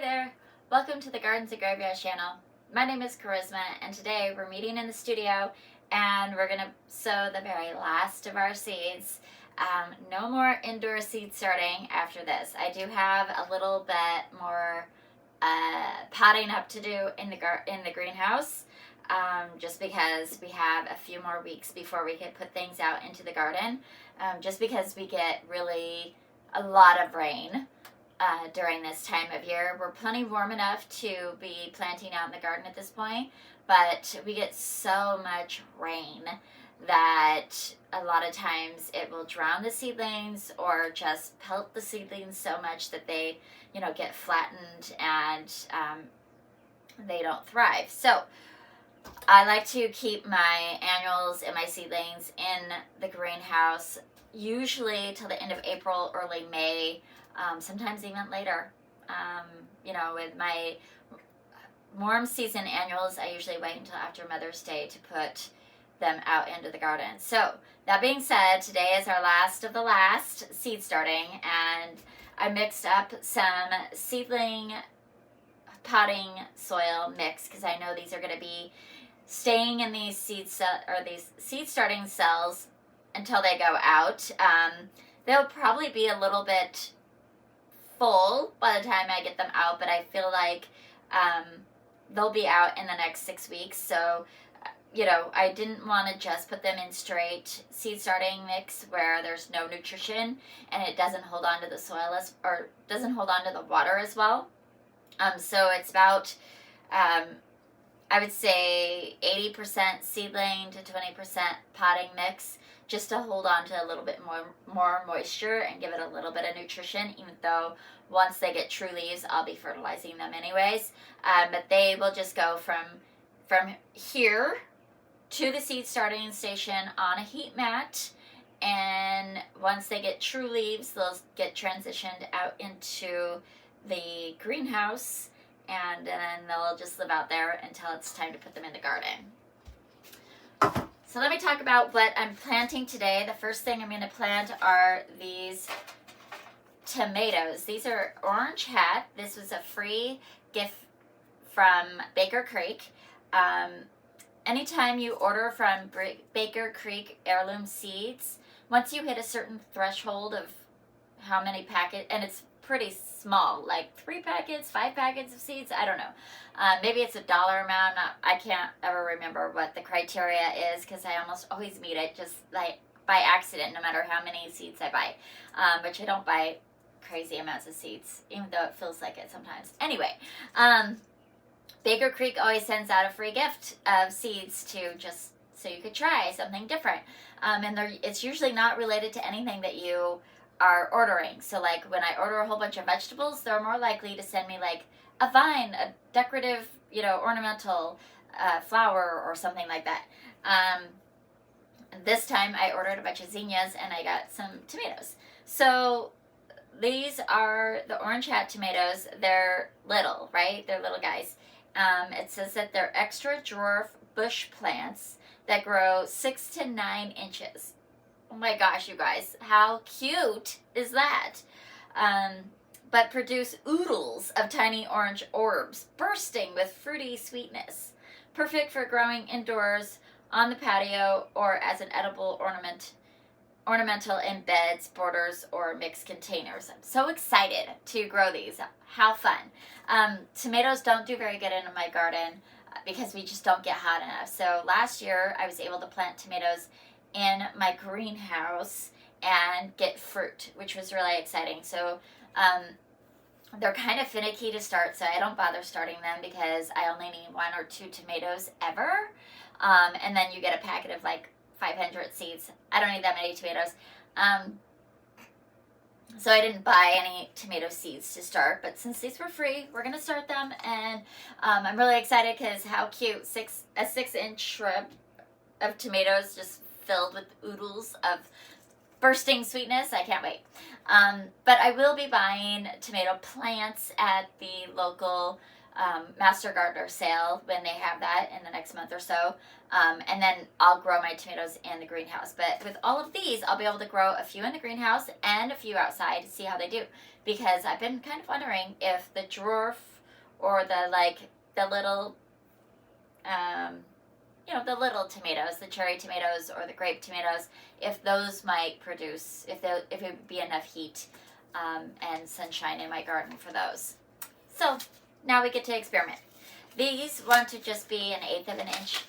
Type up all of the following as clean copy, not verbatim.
there, welcome to the Gardens and Graveyard channel. My name is Charisma and today we're meeting in the studio and we're going to sow the very last of our seeds. No more indoor seed starting after this. I do have a little bit more potting up to do in the greenhouse, just because we have a few more weeks before we can put things out into the garden, just because we get really a lot of rain during this time of year. We're plenty warm enough to be planting out in the garden at this point, but we get so much rain that a lot of times it will drown the seedlings or just pelt the seedlings so much that they, get flattened and they don't thrive. So I like to keep my annuals and my seedlings in the greenhouse, usually till the end of April, early May, sometimes even later. With my warm season annuals, I usually wait until after Mother's Day to put them out into the garden. So that being said, today is our last of the last seed starting, and I mixed up some seedling potting soil mix because I know these are going to be staying in these these seed starting cells until they go out. They'll probably be a little bit full by the time I get them out, but I feel like they'll be out in the next 6 weeks. So, I didn't want to just put them in straight seed starting mix where there's no nutrition and it doesn't hold on to the soil or doesn't hold on to the water as well. So it's about, I would say 80% seedling to 20% potting mix, just to hold on to a little bit more moisture and give it a little bit of nutrition, even though once they get true leaves, I'll be fertilizing them anyways. But they will just go from here to the seed starting station on a heat mat, and once they get true leaves, they'll get transitioned out into the greenhouse, and then they'll just live out there until it's time to put them in the garden. So let me talk about what I'm planting today. The first thing I'm going to plant are these tomatoes. These are Orange Hat. This was a free gift from Baker Creek. Anytime you order from Baker Creek Heirloom Seeds, once you hit a certain threshold of how many packets, and it's pretty small, like 3 packets, 5 packets of seeds, I don't know. Maybe it's a dollar amount. I can't ever remember what the criteria is because I almost always meet it just like by accident, no matter how many seeds I buy. Which I don't buy crazy amounts of seeds, even though it feels like it sometimes. Anyway, Baker Creek always sends out a free gift of seeds to just so you could try something different. And it's usually not related to anything that you are ordering. So like when I order a whole bunch of vegetables, they're more likely to send me like a vine, a decorative, ornamental flower or something like that. This time I ordered a bunch of zinnias and I got some tomatoes. So these are the Orange Hat tomatoes. They're little, right? They're little guys. It says that they're extra dwarf bush plants that grow 6 to 9 inches. Oh my gosh, you guys, how cute is that? But produce oodles of tiny orange orbs bursting with fruity sweetness. Perfect for growing indoors, on the patio, or as an edible ornamental in beds, borders, or mixed containers. I'm so excited to grow these. How fun. Tomatoes don't do very good in my garden because we just don't get hot enough. So last year I was able to plant tomatoes in my greenhouse and get fruit, which was really exciting. So they're kind of finicky to start, so I don't bother starting them because I only need 1 or 2 tomatoes ever. And then you get a packet of like 500 seeds. I don't need that many tomatoes. So I didn't buy any tomato seeds to start, but since these were free, we're going to start them. And I'm really excited because how cute, a 6-inch shrub of tomatoes just filled with oodles of bursting sweetness. I can't wait. But I will be buying tomato plants at the local Master Gardener sale when they have that in the next month or so. And then I'll grow my tomatoes in the greenhouse. But with all of these, I'll be able to grow a few in the greenhouse and a few outside to see how they do. Because I've been kind of wondering if the dwarf or the little, the little tomatoes, the cherry tomatoes or the grape tomatoes, if those might produce, if it would be enough heat and sunshine in my garden for those. So now we get to experiment. These want to just be 1/8 of an inch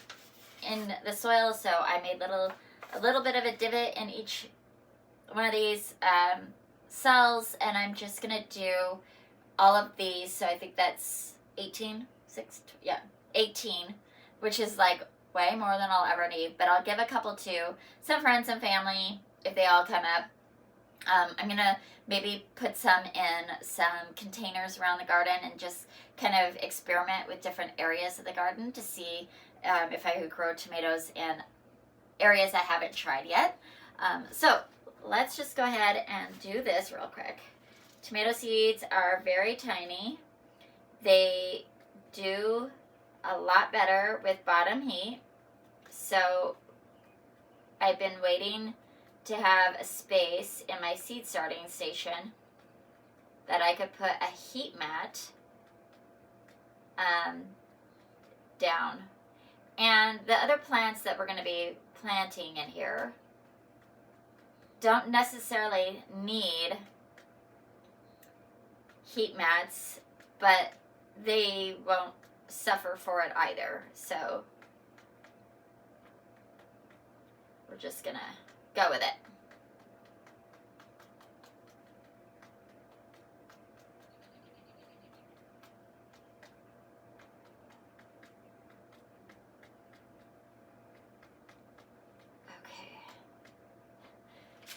in the soil, so I made a little bit of a divot in each one of these cells, and I'm just gonna do all of these. So I think that's 18, 18, which is like way more than I'll ever need, but I'll give a couple to some friends and family if they all come up. I'm gonna maybe put some in some containers around the garden and just kind of experiment with different areas of the garden to see if I could grow tomatoes in areas I haven't tried yet. So let's just go ahead and do this real quick. Tomato seeds are very tiny. They do a lot better with bottom heat. So I've been waiting to have a space in my seed starting station that I could put a heat mat down. And the other plants that we're going to be planting in here don't necessarily need heat mats, but they won't suffer for it either. So we're just going to go with it.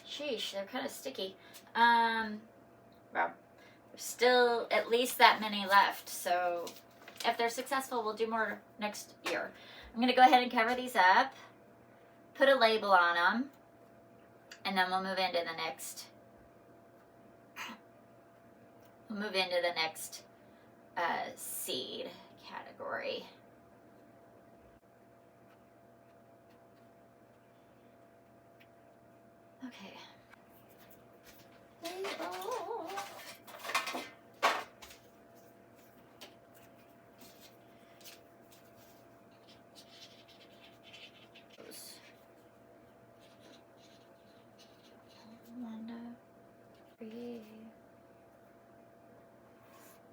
Sheesh, they're kind of sticky. Well, there's still at least that many left, so if they're successful, we'll do more next year. I'm going to go ahead and cover these up, put a label on them, and then we'll move into the next. Seed category. Okay.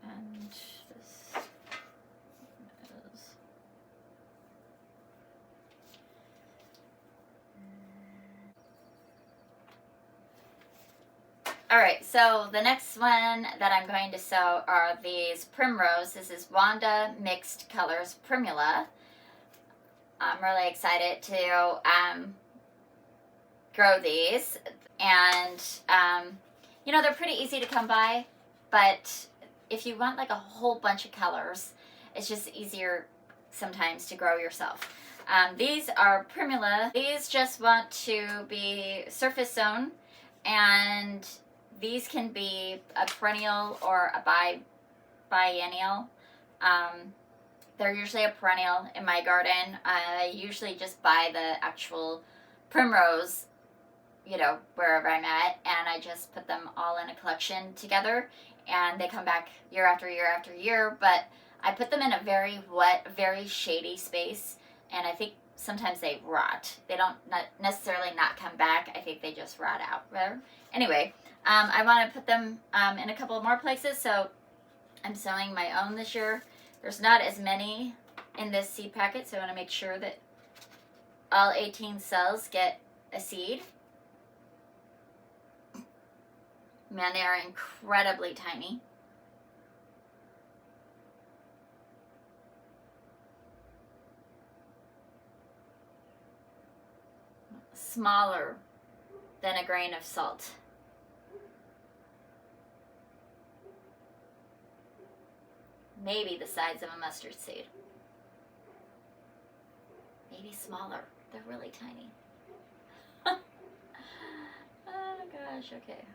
And this is Alright, so the next one that I'm going to sow are these primrose. This is Wanda Mixed Colors Primula. I'm really excited to grow these. And, they're pretty easy to come by, but if you want like a whole bunch of colors, it's just easier sometimes to grow yourself. These are primula. These just want to be surface sown, and these can be a perennial or a biennial. They're usually a perennial in my garden. I usually just buy the actual primrose, wherever I'm at, and I just put them all in a collection together, and they come back year after year after year. But I put them in a very wet, very shady space, and I think sometimes they rot. They don't necessarily not come back. I think they just rot out. Anyway, I want to put them in a couple more places, so I'm sowing my own this year. There's not as many in this seed packet, so I want to make sure that all 18 cells get a seed. Man, they are incredibly tiny. Smaller than a grain of salt. Maybe the size of a mustard seed. Maybe smaller. They're really tiny. Oh gosh, okay.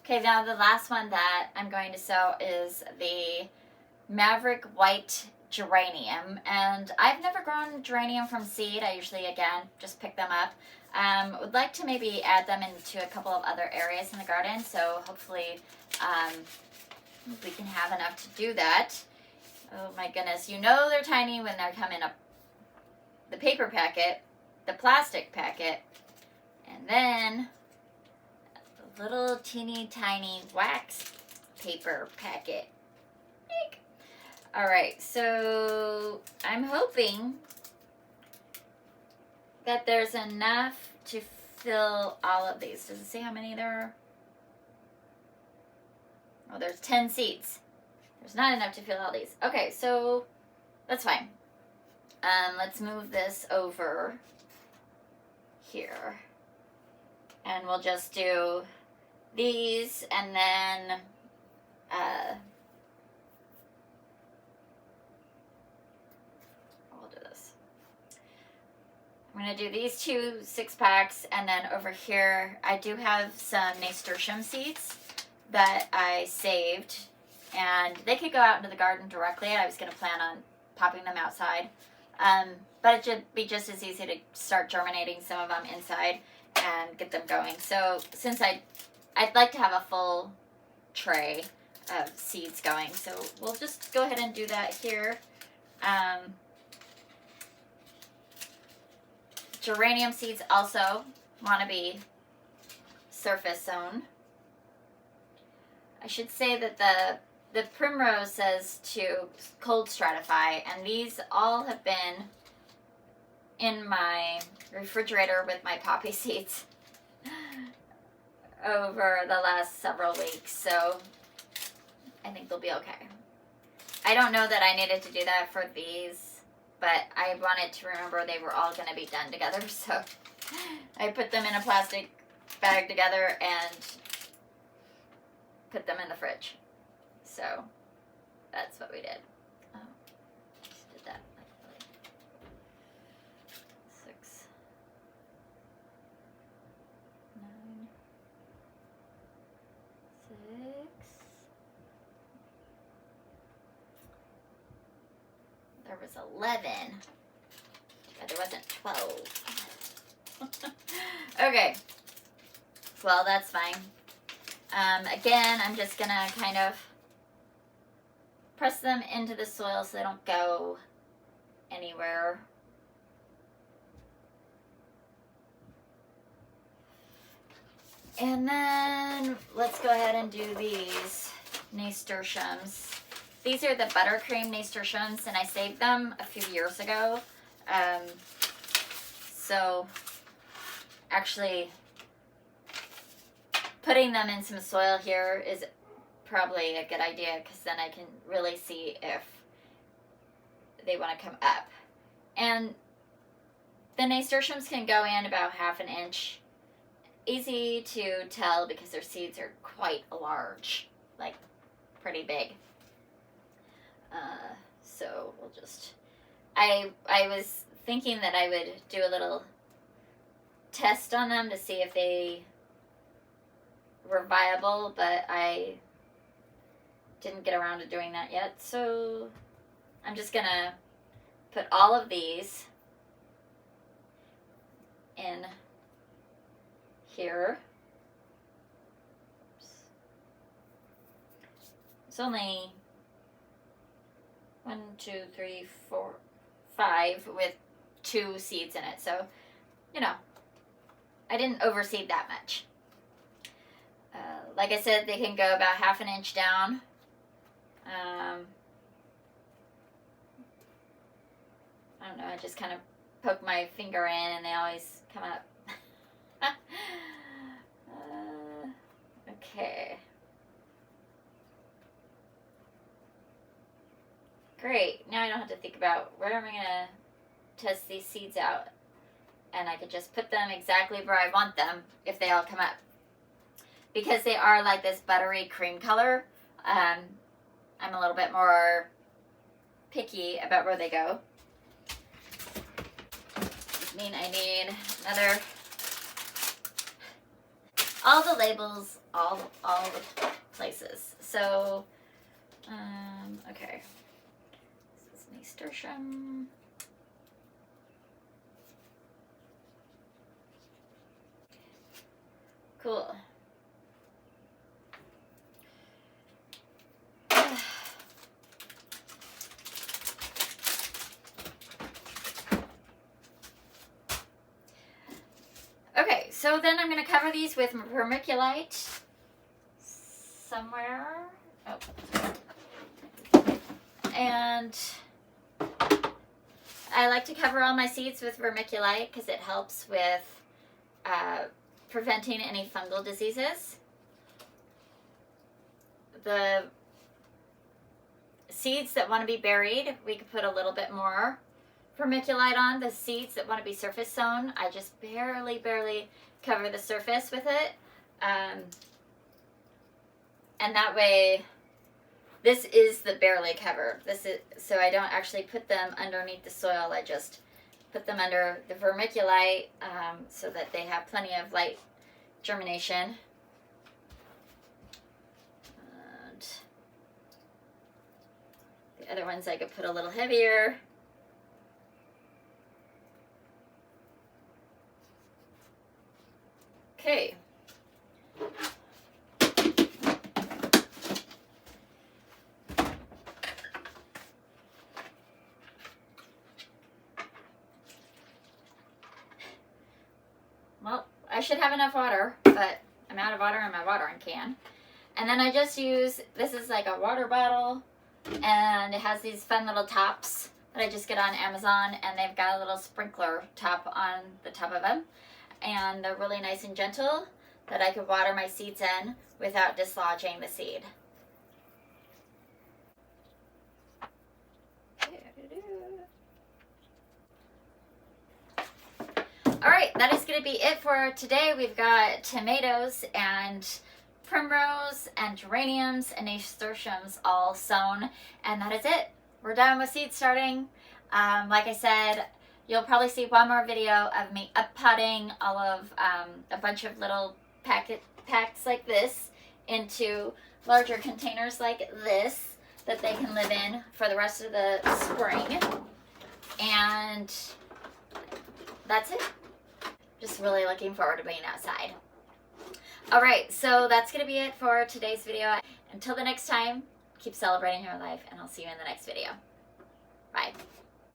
Okay, now the last one that I'm going to sow is the Maverick White geranium, and I've never grown geranium from seed. I usually, again, just pick them up. Would like to maybe add them into a couple of other areas in the garden, so hopefully we can have enough to do that. Oh my goodness, you know they're tiny when they come in the paper packet, the plastic packet, and then a little teeny tiny wax paper packet. Eek. All right, so I'm hoping that there's enough to fill all of these. Does it say how many there are? Oh, there's 10 seeds. There's not enough to fill all these. Okay, so that's fine. Let's move this over here. And we'll just do these, and then we'll do this. I'm going to do these 2 6-packs, and then over here I do have some nasturtium seeds that I saved, and they could go out into the garden directly. I was going to plan on popping them outside, but it should be just as easy to start germinating some of them inside and get them going. So since I'd like to have a full tray of seeds going, so we'll just go ahead and do that here. Geranium seeds also want to be surface sown. I should say that the primrose says to cold stratify, and these all have been in my refrigerator with my poppy seeds over the last several weeks, so I think they'll be okay. I don't know that I needed to do that for these, but I wanted to remember they were all going to be done together, so I put them in a plastic bag together and put them in the fridge. So that's what we did. Oh, just did that. Like 6, 9, 6. There was 11. But there wasn't 12. Okay. Well, that's fine. Again, I'm just gonna kind of press them into the soil so they don't go anywhere. And then let's go ahead and do these nasturtiums. These are the buttercream nasturtiums, and I saved them a few years ago. So actually putting them in some soil here is probably a good idea, because then I can really see if they want to come up. And the nasturtiums can go in about 1/2 inch. Easy to tell because their seeds are quite large, like pretty big. So we'll just, I was thinking that I would do a little test on them to see if they were viable, but I didn't get around to doing that yet. So I'm just gonna put all of these in here. Oops. It's only 1, 2, 3, 4, 5 with 2 seeds in it, so you know, I didn't overseed that much. Like I said, they can go about 1/2 inch down. I don't know, I just kind of poke my finger in and they always come up. Okay. Great. Now I don't have to think about where am I going to test these seeds out. And I could just put them exactly where I want them if they all come up. Because they are like this buttery cream color, I'm a little bit more picky about where they go. I mean, I need another, all the labels, all the places. So, okay. This is nasturtium. Cool. Okay, so then I'm going to cover these with vermiculite somewhere. Oh. And I like to cover all my seeds with vermiculite because it helps with preventing any fungal diseases. The seeds that want to be buried, we could put a little bit more vermiculite on. The seeds that want to be surface sown, I just barely cover the surface with it. And that way, this is the barely cover. This is so I don't actually put them underneath the soil. I just put them under the vermiculite so that they have plenty of light germination. And the other ones I could put a little heavier. Okay. Well, I should have enough water, but I'm out of water in my watering can. And then I just use, this is like a water bottle, and it has these fun little tops that I just get on Amazon, and they've got a little sprinkler top on the top of them. And they're really nice and gentle that I could water my seeds in without dislodging the seed. Alright, that is going to be it for today. We've got tomatoes and primrose and geraniums and nasturtiums all sown, and that is it. We're done with seed starting. Like I said, you'll probably see one more video of me uppotting all of a bunch of little packs like this into larger containers like this that they can live in for the rest of the spring. And that's it. Just really looking forward to being outside. Alright, so that's going to be it for today's video. Until the next time, keep celebrating your life, and I'll see you in the next video. Bye.